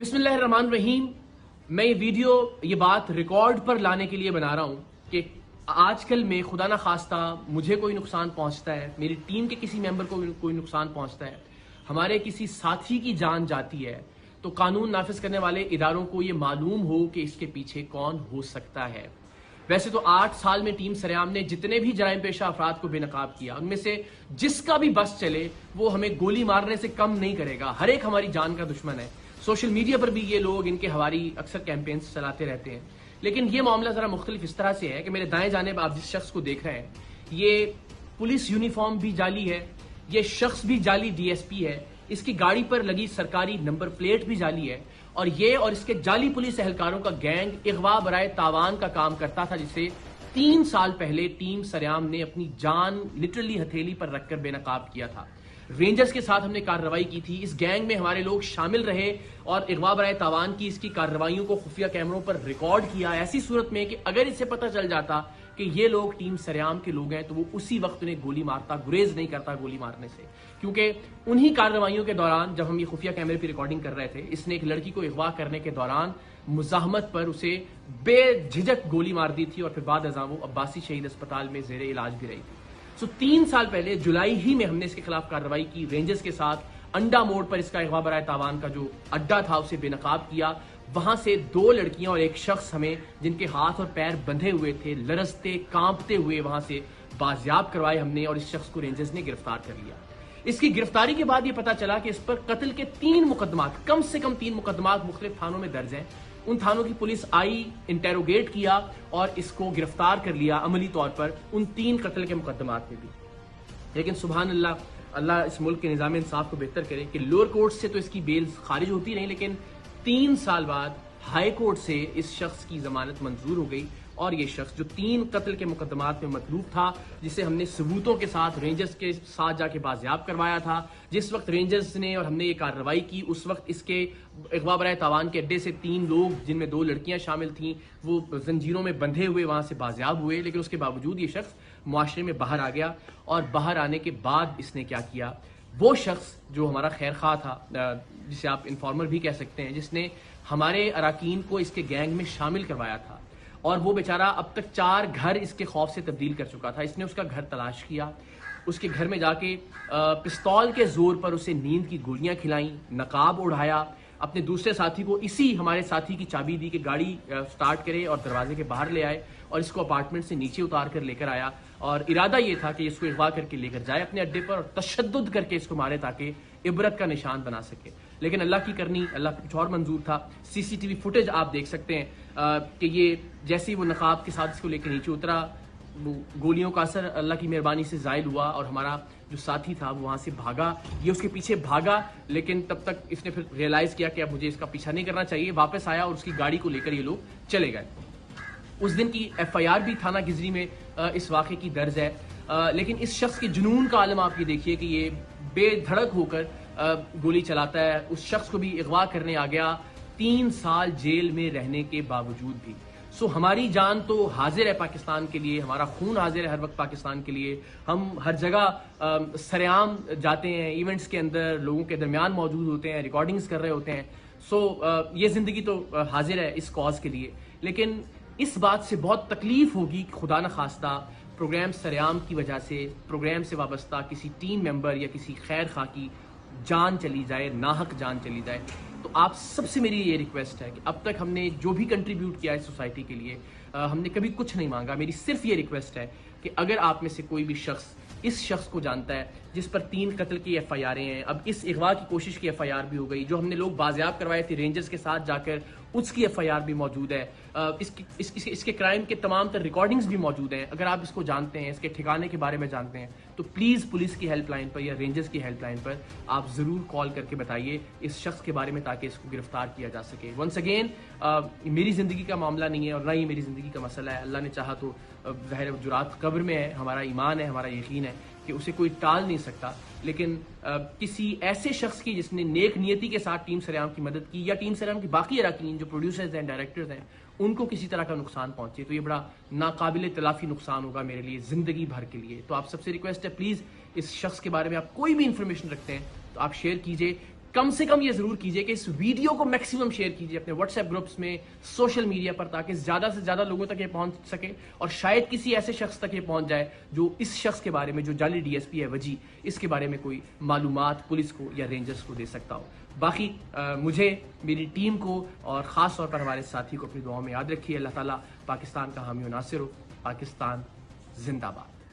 बिस्मिल्लाहिर्रहमानिर्रहीम। मैं ये बात रिकॉर्ड पर लाने के लिए बना रहा हूँ कि आजकल में खुदा ना खास्ता मुझे कोई नुकसान पहुंचता है, मेरी टीम के किसी मेंबर को कोई नुकसान पहुंचता है, हमारे किसी साथी की जान जाती है, तो कानून नाफिज करने वाले इदारों को ये मालूम हो कि इसके पीछे कौन हो सकता है। वैसे तो 8 साल में टीम सरेआम ने जितने भी जराइम पेशा अफराद को बेनकाब किया, उनमें से जिसका भी बस चले वो हमें गोली मारने से कम नहीं करेगा। हर एक हमारी जान का दुश्मन है। सोशल मीडिया पर भी ये लोग इनके हवारी अक्सर कैंपेन्स चलाते रहते हैं। लेकिन ये मामला जरा मुख्तलिफ इस तरह से है कि मेरे दाएं जानिब आप जिस शख्स को देख रहे हैं, ये पुलिस यूनिफॉर्म भी जाली है, ये शख्स भी जाली डीएसपी है, इसकी गाड़ी पर लगी सरकारी नंबर प्लेट भी जाली है, और ये और इसके जाली पुलिस एहलकारों का गैंग इगवा बराए तावान का काम करता था, जिसे 3 साल पहले टीम सरेआम ने अपनी जान लिटरली हथेली पर रखकर बेनकाब किया था। रेंजर्स के साथ हमने कार्रवाई की थी, इस गैंग में हमारे लोग शामिल रहे और इगवा बराए तावान की इसकी कार्रवाइयों को खुफिया कैमरों पर रिकॉर्ड किया। ऐसी सूरत में कि अगर इसे पता चल जाता कि ये लोग टीम सरेआम के लोग हैं तो वो उसी वक्त उन्हें गोली मारता, गुरेज नहीं करता गोली मारने से। क्योंकि उन्हीं कार्रवाइयों के दौरान जब हम ये खुफिया कैमरे पर रिकॉर्डिंग कर रहे थे, इसने एक लड़की को अगवा करने के दौरान मुजाहमत पर उसे बेझिझक गोली मार दी थी और फिर बाद अज़ां वो अब्बासी शहीद अस्पताल में जेर इलाज भी रही थी। 3 साल पहले जुलाई ही में हमने इसके खिलाफ कार्रवाई की। रेंजर्स के साथ अंडा मोड़ पर इसका इगवा बराए तावान का जो अड्डा था उसे बेनकाब किया। वहां से 2 लड़कियां और एक शख्स हमें, जिनके हाथ और पैर बंधे हुए थे, लरजते कांपते हुए वहां से बाजियाब करवाए हमने, और इस शख्स को रेंजर्स ने गिरफ्तार कर लिया। इसकी गिरफ्तारी के बाद यह पता चला कि इस पर कत्ल के 3 मुकदमात, कम से कम 3 मुकदमात मुख्तलिफ थानों में दर्ज हैं। उन थानों की पुलिस आई, इंटेरोगेट किया और इसको गिरफ्तार कर लिया अमली तौर पर उन 3 कत्ल के मुकदमात में भी। लेकिन सुभान अल्लाह, अल्लाह इस मुल्क के निज़ाम इंसाफ को बेहतर करे कि लोअर कोर्ट से तो इसकी बेल खारिज होती नहीं, लेकिन 3 साल बाद हाई कोर्ट से इस शख्स की जमानत मंजूर हो गई। और ये शख्स जो 3 कत्ल के मुकदमात में मतलूब था, जिसे हमने सबूतों के साथ रेंजर्स के साथ जाके बाजियाब करवाया था, जिस वक्त रेंजर्स ने और हमने ये कार्रवाई की उस वक्त इसके इगवा बराए तावान के अड्डे से 3 लोग, जिनमें 2 लड़कियां शामिल थीं, वो जंजीरों में बंधे हुए वहां से बाजियाब हुए। लेकिन उसके बावजूद ये शख्स मुआशरे में बाहर आ गया, और बाहर आने के बाद इसने क्या किया, वो शख्स जो हमारा खैर खा था, जिसे आप इन्फॉर्मर भी कह सकते हैं, जिसने हमारे अराकीन को इसके गैंग में शामिल करवाया था, और वो बेचारा अब तक 4 घर इसके खौफ से तब्दील कर चुका था। इसने उसका घर तलाश किया, उसके घर में जाके पिस्तौल के जोर पर उसे नींद की गोलियां खिलाई, नकाब उड़ाया, अपने दूसरे साथी को इसी हमारे साथी की चाबी दी कि गाड़ी स्टार्ट करे और दरवाजे के बाहर ले आए, और इसको अपार्टमेंट से नीचे उतार कर लेकर आया। और इरादा ये था कि इसको अगवा करके लेकर जाए अपने अड्डे पर और तशद्दुद करके इसको मारे ताकि इबरत का निशान बना सके। लेकिन अल्लाह की करनी, अल्लाह को कुछ और मंजूर था। सीसीटीवी फुटेज आप देख सकते हैं कि ये जैसे ही वो नकाब के साथ इसको लेकर नीचे उतरा, वो गोलियों का असर अल्लाह की मेहरबानी से जायल हुआ, और हमारा जो साथी था वो वहां से भागा। ये उसके पीछे भागा, लेकिन तब तक इसने फिर रियलाइज किया कि अब मुझे इसका पीछा नहीं करना चाहिए। वापस आया और उसकी गाड़ी को लेकर ये लोग चले गए। उस दिन की FIR भी थाना गिजरी में इस वाक़े की दर्ज है। लेकिन इस शख्स के जुनून का आलम आप ये देखिए कि ये बेधड़क होकर गोली चलाता है। उस शख्स को भी अगवा करने आ गया 3 साल जेल में रहने के बावजूद भी। हमारी जान तो हाजिर है पाकिस्तान के लिए, हमारा खून हाजिर है हर वक्त पाकिस्तान के लिए। हम हर जगह सरेआम जाते हैं, इवेंट्स के अंदर लोगों के दरमियान मौजूद होते हैं, रिकॉर्डिंग्स कर रहे होते हैं। ये जिंदगी तो हाजिर है इस कॉज के लिए। लेकिन इस बात से बहुत तकलीफ होगी कि खुदा न खास्ता प्रोग्राम सरेआम की वजह से प्रोग्राम से वाबस्ता किसी टीम मेंबर या किसी खैर खा की जान चली जाए, नाहक जान चली जाए। तो आप सबसे मेरी ये रिक्वेस्ट है कि अब तक हमने जो भी कंट्रीब्यूट किया है सोसाइटी के लिए, हमने कभी कुछ नहीं मांगा। मेरी सिर्फ ये रिक्वेस्ट है कि अगर आप में से कोई भी शख्स इस शख्स को जानता है जिस पर 3 कत्ल की FIR हैं, अब इस अगवा की कोशिश की FIR भी हो गई, जो हमने लोग बाजियाब करवाए थे रेंजर्स के साथ जाकर, उसकी FIR भी मौजूद है, इसके क्राइम के तमाम तर रिकॉर्डिंग्स भी मौजूद हैं। अगर आप इसको जानते हैं, इसके ठिकाने के बारे में जानते हैं, तो प्लीज़ पुलिस की हेल्पलाइन पर या रेंजर्स की हेल्पलाइन पर आप ज़रूर कॉल करके बताइए इस शख्स के बारे में, ताकि इसको गिरफ्तार किया जा सके। वंस अगेन, मेरी ज़िंदगी का मामला नहीं है और ना ही मेरी ज़िंदगी का मसला है। अल्लाह ने चाहा तो ज़ाहिर जुरात कब्र में है, हमारा ईमान है, हमारा यकीन है कि उसे कोई टाल नहीं सकता। लेकिन किसी ऐसे शख्स की जिसने नेक नियति के साथ टीम सरेआम की मदद की, या टीम सरेआम की बाकी अराकीन जो प्रोड्यूसर्स हैं, डायरेक्टर्स हैं, उनको किसी तरह का नुकसान पहुंचे, तो ये बड़ा नाकाबिल तलाफी नुकसान होगा मेरे लिए ज़िंदगी भर के लिए। तो आप सबसे रिक्वेस्ट है, प्लीज़ इस शख्स के बारे में आप कोई भी इंफॉर्मेशन रखते हैं तो आप शेयर कीजिए। کم سے کم یہ ضرور کیجئے کہ اس ویڈیو کو میکسیمم شیئر کیجئے اپنے واٹس ایپ گروپس میں، سوشل میڈیا پر، تاکہ زیادہ سے زیادہ لوگوں تک یہ پہنچ سکے اور شاید کسی ایسے شخص تک یہ پہنچ جائے جو اس شخص کے بارے میں، جو جعلی ڈی ایس پی ہے وجی، اس کے بارے میں کوئی معلومات پولیس کو یا رینجرز کو دے سکتا ہو۔ باقی مجھے، میری ٹیم کو اور خاص طور پر ہمارے ساتھی کو اپنی دعاؤں میں یاد رکھیے۔ اللہ تعالیٰ پاکستان کا حامی و ناصر ہو۔ پاکستان زندہ باد۔